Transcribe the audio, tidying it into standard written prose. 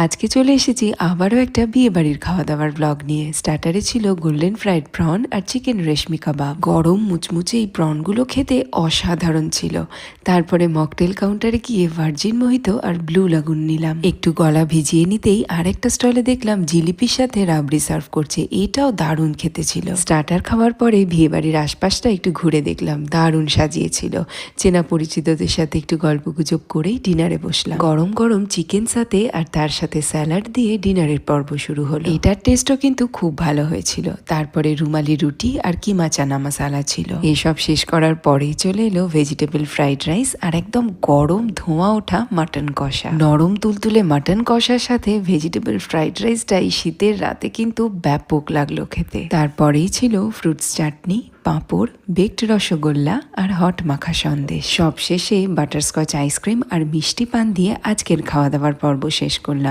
আজকে চলে এসেছি আবারও একটা বিয়ে বাড়ির খাওয়া দাওয়ার ব্লগ নিয়ে। স্টার্টারে ছিল গোল্ডেন ফ্রাইড প্রন আর চিকেন রেশমি কাবাব। গরম মুচমুচে এই প্রনগুলো খেতে অসাধারণ ছিল। তারপরে মকটেল কাউন্টারে গিয়ে ভার্জিন মোহিত আর ব্লু লাগুন নিলাম। একটু গলা ভিজিয়ে নিতেই আরেকটা স্টলে দেখলাম জিলিপির সাথে রাবড়ি সার্ভ করছে, এটাও দারুণ খেতে ছিল। স্টার্টার খাওয়ার পরে বিয়ে বাড়ির আশপাশটা একটু ঘুরে দেখলাম, দারুণ সাজিয়েছিল। চেনা পরিচিতদের সাথে একটু গল্পগুজব করেই ডিনারে বসলাম। গরম গরম চিকেন সাথে আর তার সাথে স্যালাড দিয়ে ডিনারের পর্ব শুরু হলো। এটার টেস্টও কিন্তু খুব ভালো হয়েছিল। তারপরে রুমালি রুটি আর কিমা চানা মশালা ছিল। এসব শেষ করার পরেই চলে এলো ভেজিটেবল ফ্রাইড রাইস আর একদম গরম ধোঁয়া ওঠা মাটন কষা। নরম তুলতুলে মাটন কষার সাথে ভেজিটেবল ফ্রাইড রাইসটা এই শীতের রাতে কিন্তু ব্যাপক লাগলো খেতে। তারপরেই ছিল ফ্রুটস চাটনি, পাঁপড়, বেকড রসগোল্লা আর হট মাখা সন্দেশ। সব শেষে বাটারস্কচ আইসক্রিম আর মিষ্টি পান দিয়ে আজকের খাওয়া দাওয়ার পর্ব শেষ করলাম।